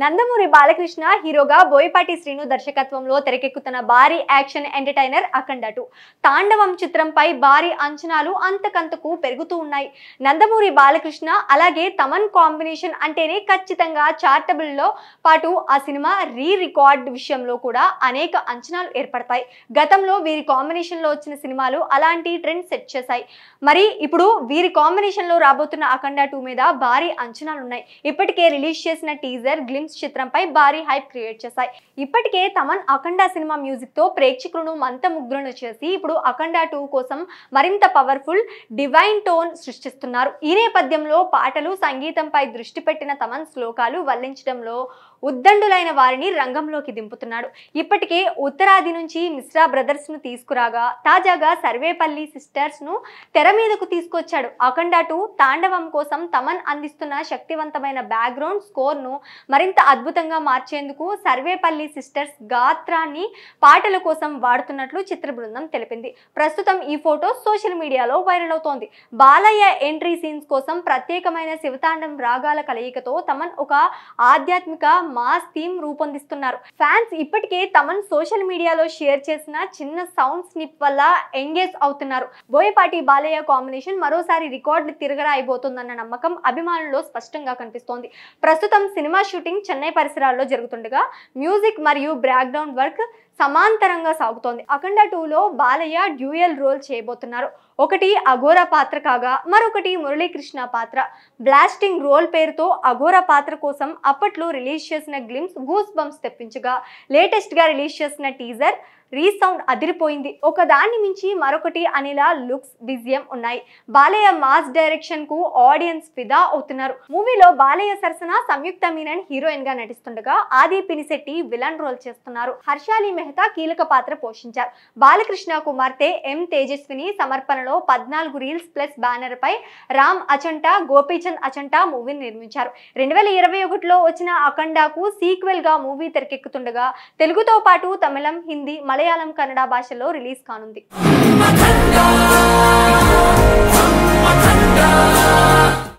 నందమూరి బాలకృష్ణ హీరోగా బోయపాటి శ్రీను దర్శకత్వంలో తెరకెక్కుతున్న భారీ యాక్షన్ ఎంటర్టైనర్ అఖండ 2 తాండవం చిత్రంపై భారీ అంచనాలు అంతకంతకు పెరుగుతూ ఉన్నాయి. నందమూరి బాలకృష్ణ అలాగే తమన్ కాంబినేషన్ అంటేనే ఖచ్చితంగా చార్టబుల్ లో పాటు ఆ సినిమా రీ రికార్డ్ విషయంలో కూడా అనేక అంచనాలు ఏర్పడతాయి. గతంలో వీరి కాంబినేషన్ లో వచ్చిన సినిమాలు అలాంటి ట్రెండ్ సెట్ చేశాయి. మరి ఇప్పుడు వీరి కాంబినేషన్ లో రాబోతున్న అఖండ 2 మీద భారీ అంచనాలు ఉన్నాయి. ఇప్పటికే రిలీజ్ చేసిన టీజర్ గ్లిమ్స్ చిత్రంపై భారీ హైప్ క్రియేట్ చేశాయి. ఇప్పటికే తమన్ అఖండ సినిమా మ్యూజిక్ తో ప్రేక్షకులను మంత్రముగ్ధులను చేసి ఇప్పుడు అఖండ 2 కోసం మరింత పవర్ఫుల్ డివైన్ టోన్ సృష్టిస్తున్నారు. ఈ నేపథ్యంలో పాటలు సంగీతంపై దృష్టి పెట్టిన తమన్ శ్లోకాలు వల్లించడంలో ఉద్దండులైన వారిని రంగంలోకి దింపుతున్నాడు. ఇప్పటికే ఉత్తరాది నుంచి మిశ్రా బ్రదర్స్ ను తీసుకురాగా తాజాగా సర్వేపల్లి సిస్టర్స్ ను తెర మీదకు తీసుకొచ్చాడు. అఖండ 2 తాండవం కోసం తమన్ అందిస్తున్న శక్తివంతమైన బ్యాక్గ్రౌండ్ స్కోర్ ను మరింత అద్భుతంగా మార్చేందుకు సర్వేపల్లి సిస్టర్స్ గాత్రాన్ని పాటల కోసం వాడుతున్నట్లు చిత్ర బృందం తెలిపింది. ప్రస్తుతం ఈ ఫోటో సోషల్ మీడియాలో వైరల్ అవుతోంది. బాలయ్య ఎంట్రీ సీన్స్ కోసం ప్రత్యేకమైన శివతాండం రాగాల కలయికతో తమన్ ఒక ఆధ్యాత్మిక మాస్ థీమ్ రూపొందిస్తున్నారు. ఫ్యాన్స్ ఇప్పటికే తమన్ సోషల్ మీడియాలో షేర్ చేసిన చిన్న సౌండ్ స్నిప్ వల్ల ఎంగేజ్ అవుతున్నారు. బోయపాటి బాలయ్య కాంబినేషన్ మరోసారి రికార్డు తిరగరాయబోతోందన్న నమ్మకం అభిమానుల్లో స్పష్టంగా కనిపిస్తోంది. ప్రస్తుతం సినిమా షూటింగ్ చెన్నై పరిసరాల్లో జరుగుతుండగా మ్యూజిక్ మరియు బ్యాక్గ్రౌండ్ వర్క్ సమాంతరంగా సాగుతోంది. అఖండ 2లో బాలయ్య డ్యూయల్ రోల్ చేయబోతున్నారు. ఒకటి అఘోర పాత్ర కాగా మరొకటి మురళీకృష్ణ పాత్ర. బ్లాస్టింగ్ రోల్ పేరుతో అఘోర పాత్ర కోసం అప్పట్లో రిలీజ్ చేసిన గ్లిమ్స్ గూస్ బంప్స్ తెప్పించగా లేటెస్ట్ గా రిలీజ్ చేసిన టీజర్ రీసౌండ్ అదిరిపోయింది. ఒక దాన్ని మించి మరొకటి అనేలా లుక్స్ బిజియం ఉన్నాయి. బాలయ్య మాస్ డైరెక్షన్ కు ఆడియన్స్ ఫిదా అవుతున్నారు. మూవీలో బాలయ్య సరసన సంయుక్త మీనన్ హీరోయిన్ గా నటిస్తుండగా ఆది పినిశెట్టి విలన్ రోల్ చేస్తున్నారు. హర్షాలి మెహతా కీలక పాత్ర పోషించారు. బాలకృష్ణ కుమార్తె ఎం తేజస్విని సమర్పణలో 14 రీల్స్ ప్లస్ బ్యానర్ పై రామ్ అచంటా గోపీచంద్ అచంటా మూవీని నిర్మించారు. 2021లో వచ్చిన అఖండాకు సీక్వెల్ గా మూవీ తెరకెక్కుతుండగా తెలుగుతో పాటు తమిళం, హిందీ, మలయాళం, కన్నడ భాషల్లో రిలీజ్ కానుంది.